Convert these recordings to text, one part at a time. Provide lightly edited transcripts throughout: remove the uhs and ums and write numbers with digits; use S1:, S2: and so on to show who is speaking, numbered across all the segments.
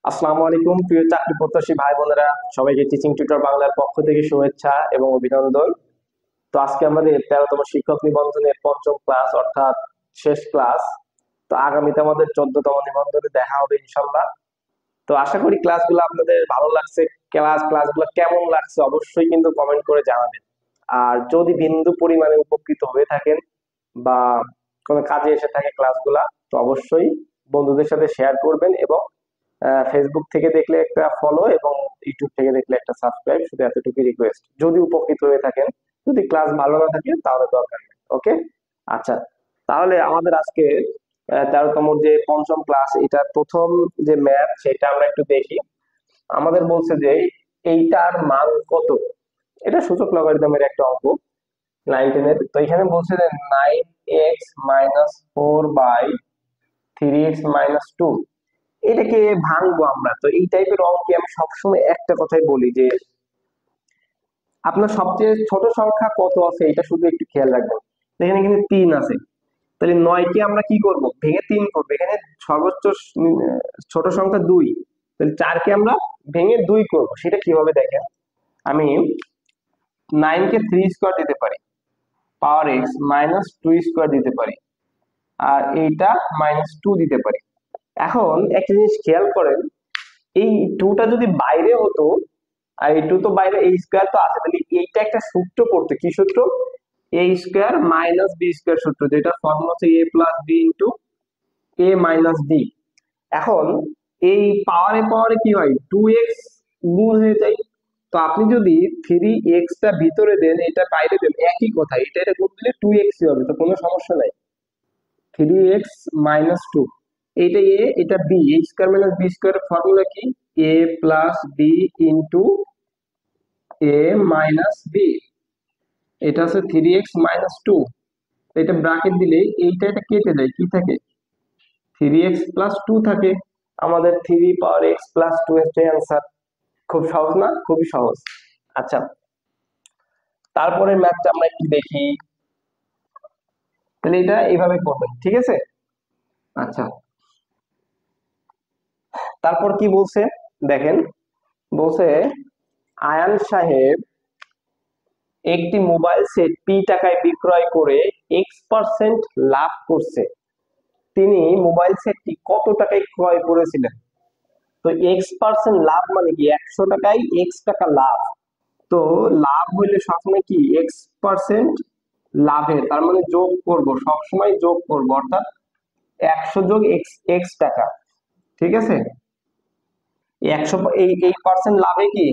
S1: আসসালামু আলাইকুম প্রিয় চাকরি প্রত্যাশী ভাই বোনেরা, সবাইকে টিচিং টিউটর বাংলার পক্ষ থেকে শুভেচ্ছা এবং অভিনন্দন। তো আজকে আমাদের 13তম শিক্ষক নিবন্ধনের পঞ্চম ক্লাস অর্থাৎ শেষ ক্লাস। তো আগামীতে আমাদের 14তম নিবন্ধনে দেখা হবে ইনশাল্লাহ। তো আশা করি ক্লাসগুলো আপনাদের ভালো লাগছে। ক্লাসগুলো কেমন লাগছে অবশ্যই কিন্তু কমেন্ট করে জানাবেন। আর যদি বিন্দু পরিমাণে উপকৃত হয়ে থাকেন বা কোনো কাজে এসে থাকে ক্লাসগুলা, তো অবশ্যই বন্ধুদের সাথে শেয়ার করবেন এবং ফেসবুক থেকে দেখলে একটা ফলো এবং ইউটিউব থেকে দেখলে একটা সাবস্ক্রাইব, শুধু এতটুকু রিকোয়েস্ট। যদি উপকৃত হয়ে থাকেন, যদি ক্লাস ভালো না থাকে তাহলে দরকার নেই। ওকে, আচ্ছা। তাহলে আমাদের আজকে 13তম যে পঞ্চম ক্লাস, এটা প্রথম যে ম্যাথ সেটা আমরা একটু দেখি। আমাদের বলছে যে এইটার মান কত। এটা সূচক লগারিদমের একটা অঙ্ক, 9 10-এর। তো এখানে বলছে যে 9x - 4/3x - 2, এটাকে ভাঙবো আমরা। তো এই টাইপের অঙ্কে আমি সবসময় একটা কথাই বলি যে আপনার সবচেয়ে ছোট সংখ্যা কত আছে এটা শুধু একটু খেয়াল রাখবেন। তো এখানে কিন্তু 3 আছে, তাহলে 9 কে আমরা কি করব, ভেঙে 3 করবো। এখানে সর্বোচ্চ ছোট সংখ্যা 2, তাহলে 4 কে আমরা ভেঙে 2 করব। সেটা কিভাবে দেখেন, আমি 9 কে 3 স্কয়ার দিতে পারি, পাওয়ার এক্স -2 স্কয়ার দিতে পারি, আর এইটা -2 দিতে পারি। এখন একটা জিনিস খেয়াল করেন, এই 2 টা যদি বাইরে হতো, আর এই 2 তো বাইরে, এই স্কয়ার তো আছে, তাহলে এইটা একটা সূত্র পড়তো। কি সূত্র? এ স্কয়ার মাইনাস বি স্কয়ার সূত্র, যেটা ফর্মুলা হচ্ছে এ plus B into A minus B. এখন এই পাওয়ারে পাওয়ারে কি হয়, 2x গুণ হয়ে যায়। তো আপনি যদি 3x টা ভিতরে দেন, এটা বাইরে দেন, একই কথা। এটা গুণ দিলে 2x হবে, তো কোনো সমস্যা নাই। 3x - 2, এইটা এ এটা B, A square minus B square formula কি? A plus B into A minus B. এটা হচ্ছে 3x - 2। এটা ব্র্যাকেট দিলে এইটা এটা কেটে যায়, কি থাকে? 3x + 2 থাকে। আমাদের 3 পাওয়ার x + 2 এর অ্যান্সার। খুব সহজ না? খুবই সহজ। আচ্ছা, তারপরে ম্যাথটা আমরা একটু দেখি। তাহলে এটা এইভাবে করবেন, ঠিক আছে? আচ্ছা, তারপর কি বলছে দেখেন। বলছে আয়ান সাহেব একটি মোবাইল সেট পি টাকায় বিক্রয় করে x% লাভ করছে। তিনি মোবাইল সেটটি কত টাকায় ক্রয় করেছিলেন? তো x% লাভ মানে কি, 100 টাকায় x টাকা লাভ। তো লাভ হইলে সবসময় কি x% লাভের, তার মানে যোগ করব, সবসময় যোগ করব, অর্থাৎ 100 যোগ x টাকা। ঠিক আছে, 100 এই পার্সেন্ট লাভে কি,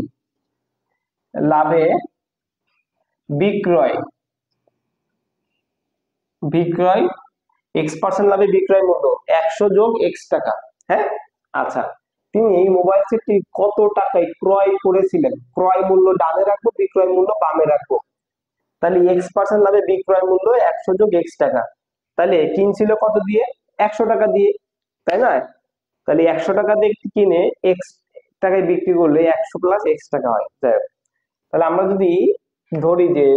S1: লাভে বিক্রয়, বিক্রয় x% লাভে বিক্রয় মূল্য 100 যোগ x টাকা। হ্যাঁ, আচ্ছা। তিনি এই মোবাইল সেটটি কত টাকায় ক্রয় করেছিলেন? ক্রয় মূল্য ডানে রাখবো, বিক্রয় মূল্য বামে রাখবো। তাহলে x% লাভে বিক্রয় মূল্য 100 যোগ x টাকা। তাহলে কিনছিল কত দিয়ে? 100 টাকা দিয়ে, তাই না? তাহলে 100 টাকা দিয়ে কিনে x টাকায় বিক্রি করলে 100 প্লাস x টাকা হয়। যাই হোক, তাহলে আমরা যদি ধরি যে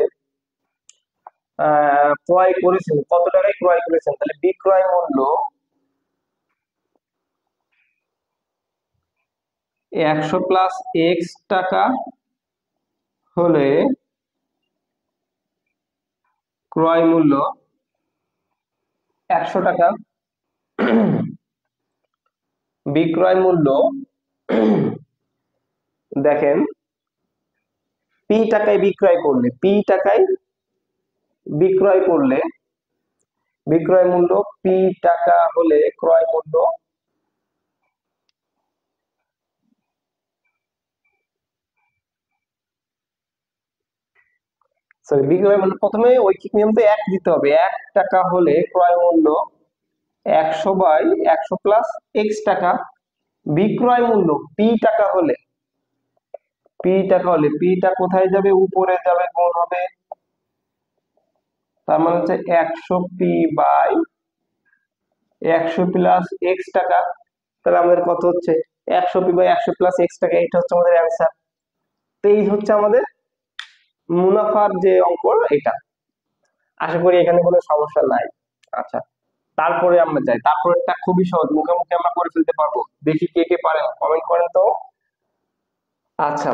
S1: ক্রয় করেছেন, কত টাকায় ক্রয় করেছেন, তাহলে বিক্রয় মূল্য 100 প্লাস x টাকা হলে ক্রয় মূল্য 100 টাকা। বিক্রয় মূল্য দেখেন, পি টাকায় বিক্রয় করলে, পি টাকায় বিক্রয় করলে বিক্রয় মূল্য পি টাকা হলে ক্রয় মূল্য, সরি, বিক্রয় মূল্য প্রথমে ঐকিক নিয়ম তো 1 দিতে হবে। 1 টাকা হলে ক্রয় মূল্য 100/100 প্লাস x টাকা। বিক্রয় মূল্য পি টাকা হলে, পি টাকা হলে পিটা কোথায় যাবে? উপরে যাবে, গুণ হবে। তার মানে হচ্ছে 100p/100 প্লাস x টাকা। তাহলে আমাদের কত হচ্ছে? 100p/100 প্লাস x টাকা। এটা হচ্ছে আমাদের অ্যান্সার। তো এই হচ্ছে আমাদের মুনাফার যে অঙ্ক, এটা। আশা করি এখানে কোনো সমস্যা নাই। আচ্ছা, তারপরে আমরা যাই, তারপরেরটা খুবই সহজ, মুখে মুখে আমরা করে ফেলতে পারবো। দেখি কে কে পারেন, কমেন্ট করেন তো। আচ্ছা,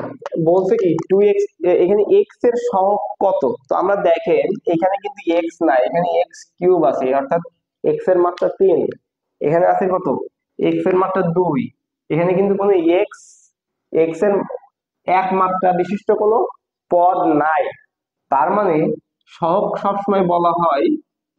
S1: বলছে কি 2x, এখানে x এর সহগ কত? তো আমরা দেখেন এখানে কিন্তু x নাই, এখানে x কিউব আছে, অর্থাৎ x এর মাত্রা 3। এখানে আছে কত? x এর মাত্রা 2। এখানে কিন্তু কোনো x এর এক মাত্রা বিশিষ্ট কোনো পদ নাই। তার মানে সহগ সবসময় বলা হয়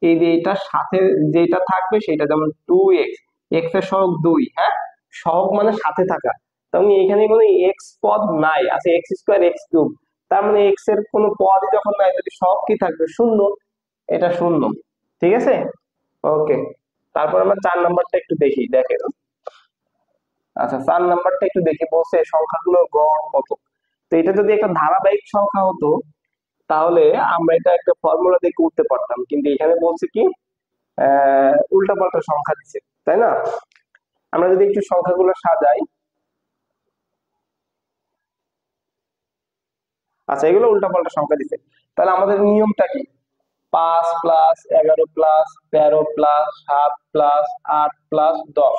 S1: এই যে এটার সাথে যেটা থাকবে সেটা, যেমন 2x, x এর সহগ 2, হ্যাঁ, সহগ মানে সাথে থাকা। তার মানে এখানে কোনো x পদ নাই, আছে x স্কোয়ার x কিউব। তার মানে x এর কোনো পদই যখন নাই, তাহলে সহগ কি থাকবে? শূন্য। এটা শূন্য। ঠিক আছে, ওকে। তারপর আমরা 4 নাম্বারটা একটু দেখি, দেখেন। আচ্ছা, 4 নাম্বারটা একটু দেখি, বলছে সংখ্যাগুলোর গড় কত। তো এটা যদি একটা ধারাবাহিক সংখ্যা হতো তাহলে আমরা এটা একটা ফর্মুলা দিয়ে করতে পারতাম, কিন্তু এখানে বলছে কি উল্টাপাল্টা সংখ্যা দিচ্ছে, তাই না? আমরা যদি একটু সংখ্যাগুলো সাজাই, আচ্ছা এগুলো উল্টাপাল্টা সংখ্যা দিচ্ছে, তাহলে আমাদের নিয়মটা কি? 5+11+13+7+8+10,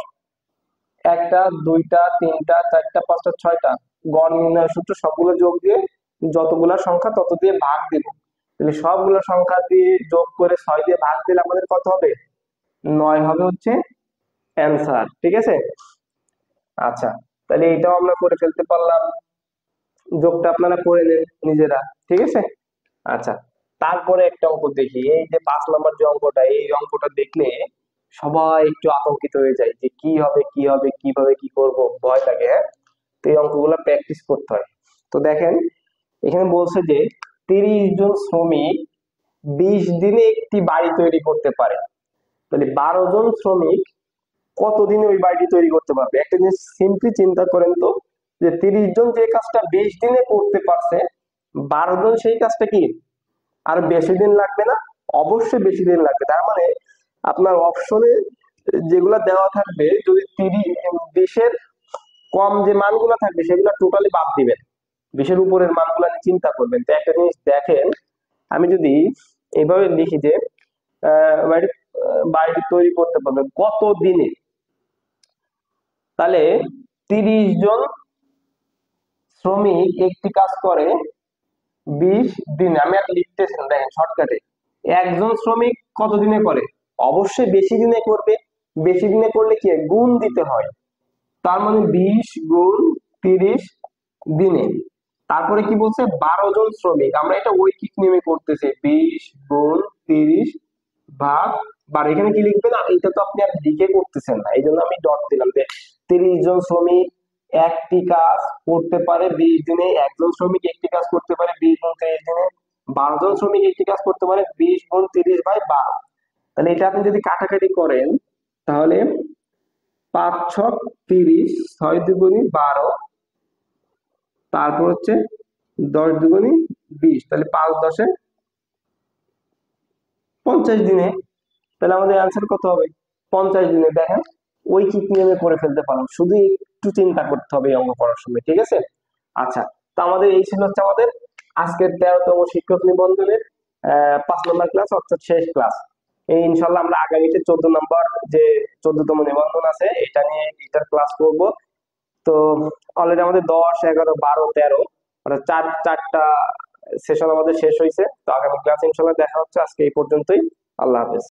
S1: একটা, দুইটা, তিনটা, চারটা, পাঁচটা, ছয়টা, গড় নির্ণয় সূত্র সবগুলো যোগ দিয়ে যতগুলা সংখ্যা তত দিয়ে ভাগ দিব। তাহলে সবগুলো সংখ্যা দিয়ে যোগ করে 6 দিয়ে ভাগ দিলে আমাদের কত হবে? 9 হবে হচ্ছে অ্যান্সার। ঠিক আছে, আচ্ছা, তাহলে এটাও আমরা করে ফেলতে পারলাম। যোগটা আপনারা করে নেন নিজেরা, ঠিক আছে। আচ্ছা, তারপরে একটা অঙ্ক দেখি, এই যে 5 নম্বর যে অঙ্কটা, এই অঙ্কটা দেখলে সবাই একটু আতঙ্কিত হয়ে যায় যে কি হবে কি হবে, কিভাবে কি করব, ভয় লাগে, হ্যাঁ। তো এই অঙ্কগুলো প্র্যাকটিস করতে হয়। তো দেখেন এখানে বলছে যে 30 জন শ্রমিক 20 দিনে একটি বাড়ি তৈরি করতে পারে। তাহলে 12 জন শ্রমিক কতদিনে ওই বাড়িটি তৈরি করতে পারবে? একটা জিনিস সিম্পলি চিন্তা করেন তো, যে 30 জন যে কাজটা 20 দিনে করতে পারছে, 12 জন সেই কাজটা কি আর বেশি দিন লাগবে না? অবশ্যই বেশি দিন লাগবে। তার মানে আপনার অপশনে যেগুলা দেওয়া থাকবে, যদি 20-এর কম যে মানগুলো থাকবে সেগুলো টোটালি বাদ দিবেন, 20-এর উপরের মানগুলো নিয়ে চিন্তা করবেন। তো একটা জিনিস দেখেন, আমি যদি এইভাবে লিখি যে বাড়ি বাড়িটি তৈরি করতে পারবে কত দিনে, তাহলে 30 জন শ্রমিক একটি কাজ করে 20 দিনে। আমি আর লিখতেছি না, দেখেন শর্টকাটে। একজন শ্রমিক কত দিনে করে? অবশ্যই বেশি দিনে করবে। বেশি দিনে করলে কি হয়? গুণ দিতে হয়। তার মানে 20 গুণ 30 দিনে। তারপরে কি বলছে? 12 জন শ্রমিক, আমরা এটা ঐকিক নিয়মে করতেছি, 20 গুণ 30 ভাগ 12। এখানে কি লিখবেন? এটা তো আপনি আর লিখে করতেছেন না, এই জন্য আমি ডট দিলাম যে 30 জন শ্রমিক একটি কাজ করতে পারে 20 দিনে, একজন শ্রমিক একটি কাজ করতে পারে 20 গুণ 30 দিনে, 12 জন শ্রমিক একটি কাজ করতে পারে 20 গুণ 30/12। তাহলে এটা আপনি যদি কাটাকাটি করেন তাহলে 5 × 6 = 30, 6 দুগুণী 12, তারপর হচ্ছে 10 দুগুণী 20, তাহলে 5×10 = 50 দিনে। তাহলে আমাদের অ্যান্সার কত হবে? 50 দিনে। দেখেন ঐকিক নিয়মে করে ফেলতে পারলাম, শুধু একটু চিন্তা করতে হবে এই অঙ্ক করার সময়, ঠিক আছে। আচ্ছা, তো আমাদের এই ছিল হচ্ছে আমাদের আজকের 13তম শিক্ষক নিবন্ধনের 5 নম্বর ক্লাস, অর্থাৎ শেষ ক্লাস। এই ইনশাল্লাহ আমরা আগামীতে 14 নম্বর যে 14তম নিবন্ধন আছে এটা নিয়ে এটার ক্লাস করব। তো অলরেডি আমাদের 10, 11, 12, 13 অর্থাৎ চারটা সেশন আমাদের শেষ হয়েছে। তো আগামী ক্লাস ইনশাল্লাহ দেখা হচ্ছে। আজকে এই পর্যন্তই। আল্লাহ হাফেজ।